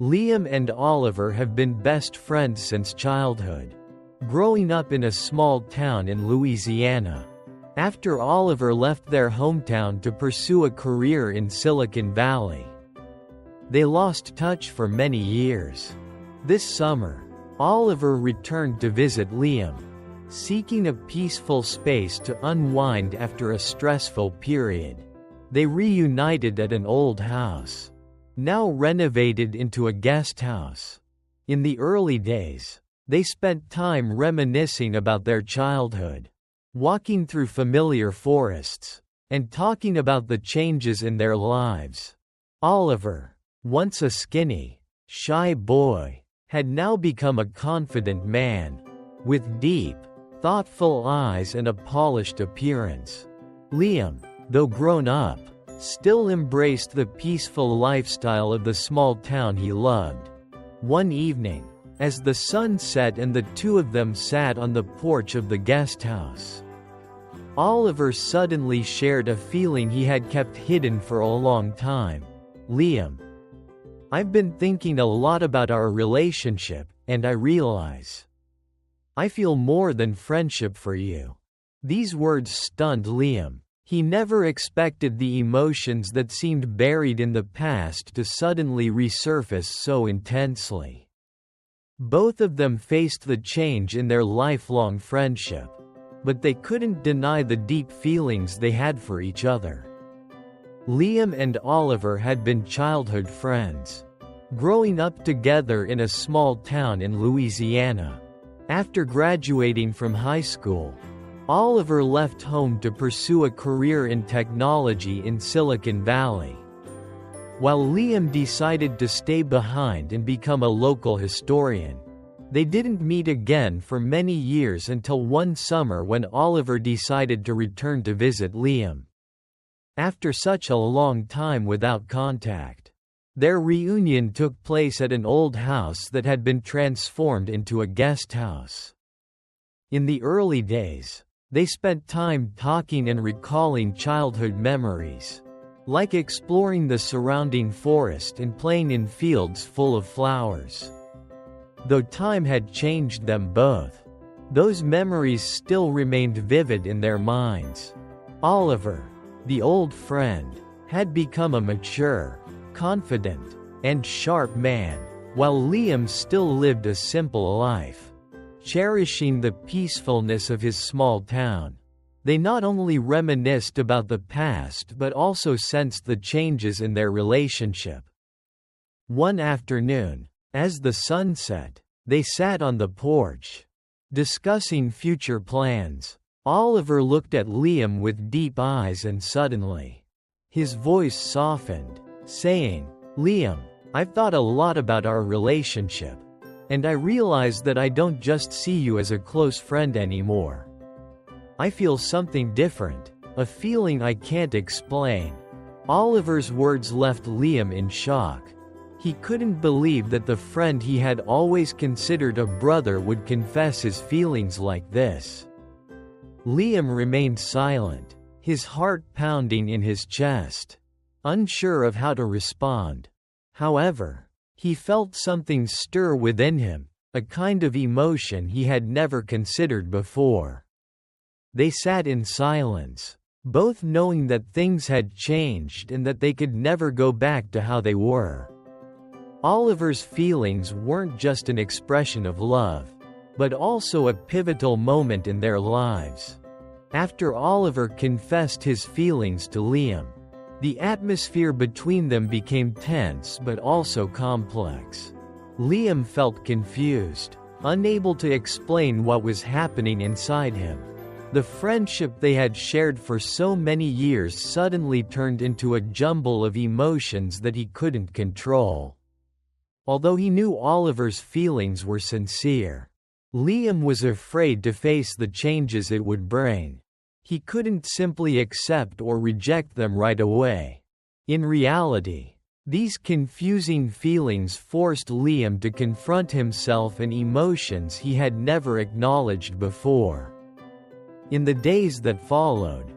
Liam and Oliver have been best friends since childhood, growing up in a small town in Louisiana. After Oliver left their hometown to pursue a career in Silicon Valley, they lost touch for many years. This summer, Oliver returned to visit Liam, seeking a peaceful space to unwind after a stressful period. They reunited at an old house, now renovated into a guest house. In the early days, they spent time reminiscing about their childhood, walking through familiar forests, and talking about the changes in their lives. Oliver, once a skinny, shy boy, had now become a confident man, with deep, thoughtful eyes and a polished appearance. Liam, though grown up, still embraced the peaceful lifestyle of the small town he loved. One evening, as the sun set and the two of them sat on the porch of the guest house, Oliver suddenly shared a feeling he had kept hidden for a long time. "Liam, I've been thinking a lot about our relationship, and I realize I feel more than friendship for you." These words stunned Liam. He never expected the emotions that seemed buried in the past to suddenly resurface so intensely. Both of them faced the change in their lifelong friendship, but they couldn't deny the deep feelings they had for each other. Liam and Oliver had been childhood friends, growing up together in a small town in Louisiana. After graduating from high school, Oliver left home to pursue a career in technology in Silicon Valley, while Liam decided to stay behind and become a local historian. They didn't meet again for many years until one summer when Oliver decided to return to visit Liam. After such a long time without contact, their reunion took place at an old house that had been transformed into a guest house. In the early days, they spent time talking and recalling childhood memories, like exploring the surrounding forest and playing in fields full of flowers. Though time had changed them both, those memories still remained vivid in their minds. Oliver, the old friend, had become a mature, confident, and sharp man, while Liam still lived a simple life, cherishing the peacefulness of his small town. They not only reminisced about the past but also sensed the changes in their relationship. One afternoon, as the sun set, they sat on the porch, discussing future plans. Oliver looked at Liam with deep eyes and suddenly, his voice softened, saying, "Liam, I've thought a lot about our relationship, and I realize that I don't just see you as a close friend anymore. I feel something different, a feeling I can't explain." Oliver's words left Liam in shock. He couldn't believe that the friend he had always considered a brother would confess his feelings like this. Liam remained silent, his heart pounding in his chest, unsure of how to respond. However, he felt something stir within him, a kind of emotion he had never considered before. They sat in silence, both knowing that things had changed and that they could never go back to how they were. Oliver's feelings weren't just an expression of love, but also a pivotal moment in their lives. After Oliver confessed his feelings to Liam, the atmosphere between them became tense but also complex. Liam felt confused, unable to explain what was happening inside him. The friendship they had shared for so many years suddenly turned into a jumble of emotions that he couldn't control. Although he knew Oliver's feelings were sincere, Liam was afraid to face the changes it would bring. He couldn't simply accept or reject them right away. In reality, these confusing feelings forced Liam to confront himself and emotions he had never acknowledged before. In the days that followed,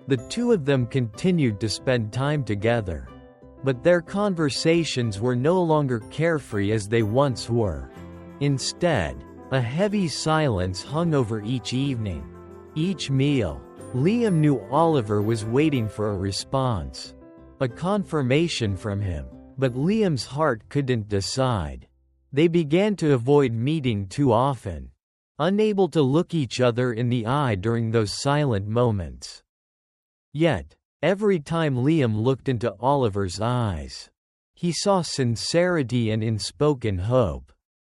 the two of them continued to spend time together, But their conversations were no longer carefree as they once were. Instead, a heavy silence hung over each evening. Each meal, Liam knew Oliver was waiting for a response. A confirmation from him, but Liam's heart couldn't decide. They began to avoid meeting too often, unable to look each other in the eye during those silent moments. Yet, every time Liam looked into Oliver's eyes, he saw sincerity and unspoken hope.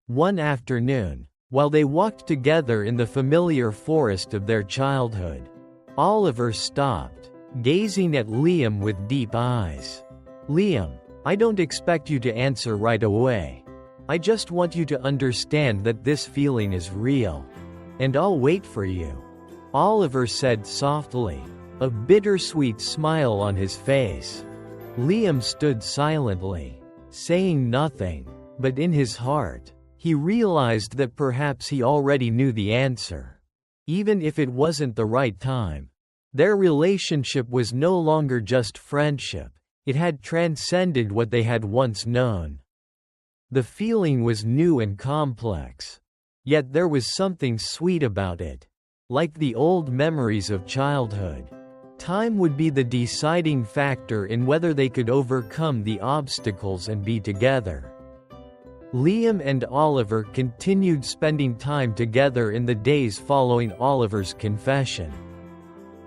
One afternoon, while they walked together in the familiar forest of their childhood, Oliver stopped, gazing at Liam with deep eyes. "Liam, I don't expect you to answer right away. I just want you to understand that this feeling is real. And I'll wait for you," Oliver said softly, a bittersweet smile on his face. Liam stood silently, saying nothing, but in his heart, he realized that perhaps he already knew the answer. Even if it wasn't the right time, their relationship was no longer just friendship, it had transcended what they had once known. The feeling was new and complex. Yet there was something sweet about it. Like the old memories of childhood, time would be the deciding factor in whether they could overcome the obstacles and be together. Liam and Oliver continued spending time together in the days following Oliver's confession.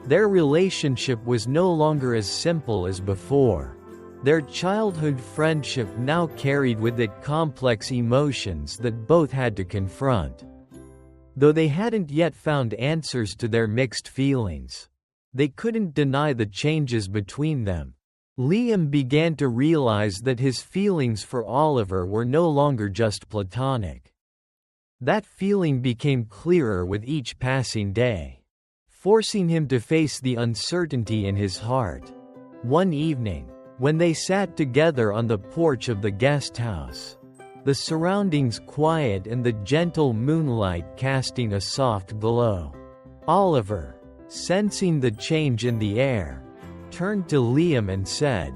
Their relationship was no longer as simple as before. Their childhood friendship now carried with it complex emotions that both had to confront. Though they hadn't yet found answers to their mixed feelings, they couldn't deny the changes between them. Liam began to realize that his feelings for Oliver were no longer just platonic. That feeling became clearer with each passing day, forcing him to face the uncertainty in his heart. One evening, when they sat together on the porch of the guest house, the surroundings quiet and the gentle moonlight casting a soft glow, Oliver, sensing the change in the air, turned to Liam and said,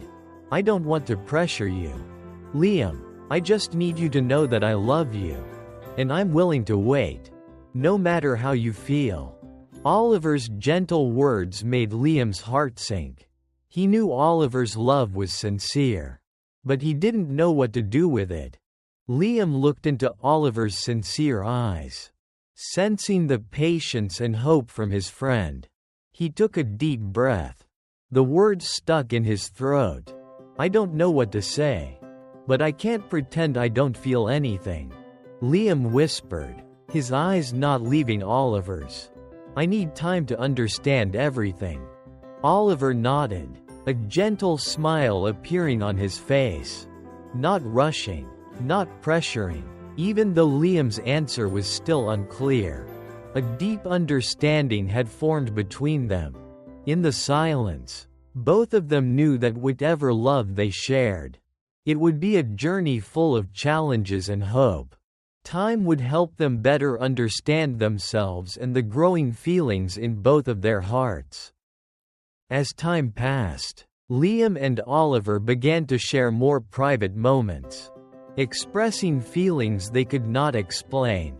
"I don't want to pressure you. Liam, I just need you to know that I love you. And I'm willing to wait. No matter how you feel." Oliver's gentle words made Liam's heart sink. He knew Oliver's love was sincere, but he didn't know what to do with it. Liam looked into Oliver's sincere eyes, sensing the patience and hope from his friend. He took a deep breath. The words stuck in his throat. "I don't know what to say. But I can't pretend I don't feel anything," Liam whispered, his eyes not leaving Oliver's. "I need time to understand everything." Oliver nodded, a gentle smile appearing on his face. Not rushing, not pressuring, even though Liam's answer was still unclear. A deep understanding had formed between them. In the silence, both of them knew that whatever love they shared, it would be a journey full of challenges and hope. Time would help them better understand themselves and the growing feelings in both of their hearts. As time passed, Liam and Oliver began to share more private moments, expressing feelings they could not explain.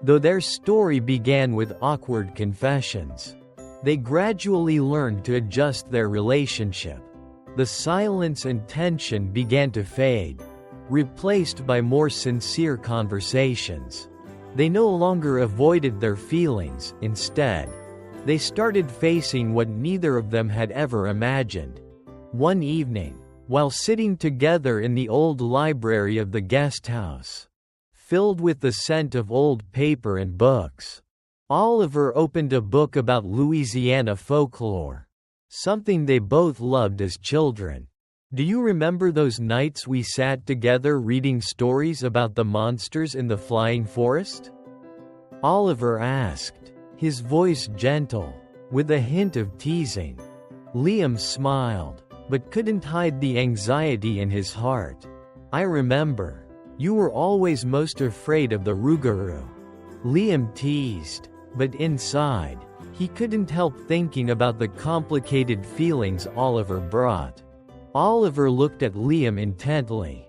Though their story began with awkward confessions, they gradually learned to adjust their relationship. The silence and tension began to fade, replaced by more sincere conversations. They no longer avoided their feelings, instead, they started facing what neither of them had ever imagined. One evening, while sitting together in the old library of the guest house, filled with the scent of old paper and books, Oliver opened a book about Louisiana folklore, something they both loved as children. "Do you remember those nights we sat together reading stories about the monsters in the flying forest?" Oliver asked, his voice gentle, with a hint of teasing. Liam smiled, but couldn't hide the anxiety in his heart. "I remember. You were always most afraid of the Rougarou," Liam teased, but inside, he couldn't help thinking about the complicated feelings Oliver brought. Oliver looked at Liam intently.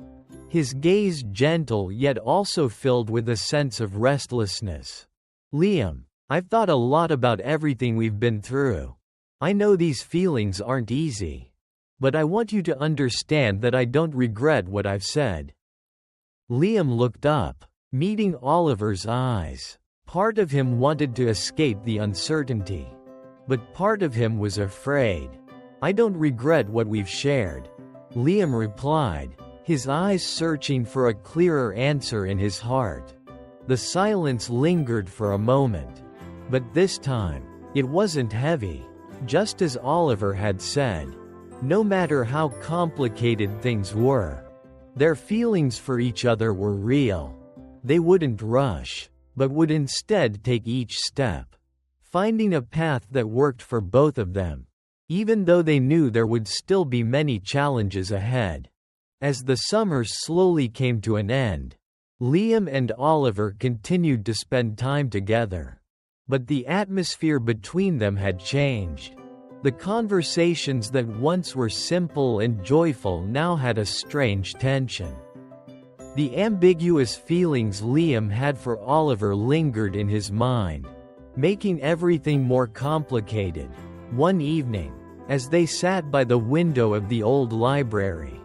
His gaze gentle yet also filled with a sense of restlessness. "Liam, I've thought a lot about everything we've been through. I know these feelings aren't easy. But I want you to understand that I don't regret what I've said." Liam looked up, meeting Oliver's eyes. Part of him wanted to escape the uncertainty. But part of him was afraid. "I don't regret what we've shared," Liam replied, his eyes searching for a clearer answer in his heart. The silence lingered for a moment. But this time, it wasn't heavy. Just as Oliver had said, no matter how complicated things were, their feelings for each other were real. They wouldn't rush, but would instead take each step, finding a path that worked for both of them, even though they knew there would still be many challenges ahead. As the summer slowly came to an end, Liam and Oliver continued to spend time together. But the atmosphere between them had changed. The conversations that once were simple and joyful now had a strange tension. The ambiguous feelings Liam had for Oliver lingered in his mind, making everything more complicated. One evening, as they sat by the window of the old library,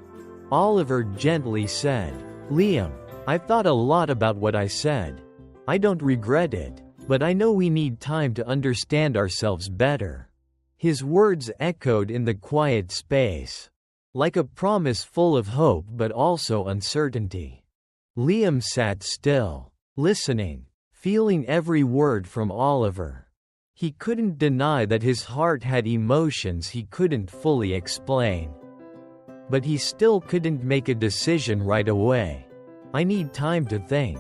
Oliver gently said, "Liam, I've thought a lot about what I said. I don't regret it, but I know we need time to understand ourselves better." His words echoed in the quiet space, like a promise full of hope but also uncertainty. Liam sat still, listening, feeling every word from Oliver. He couldn't deny that his heart had emotions he couldn't fully explain. But he still couldn't make a decision right away. "I need time to think,"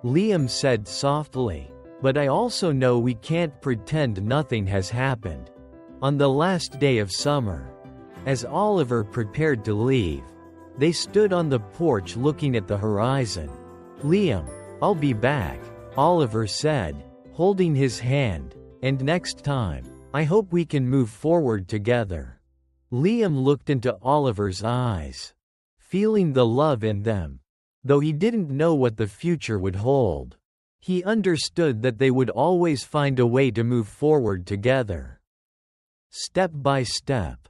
Liam said softly, "but I also know we can't pretend nothing has happened." On the last day of summer, as Oliver prepared to leave, they stood on the porch looking at the horizon. "Liam, I'll be back," Oliver said, holding his hand, "and next time, I hope we can move forward together." Liam looked into Oliver's eyes, feeling the love in them. Though he didn't know what the future would hold, he understood that they would always find a way to move forward together. Step by step,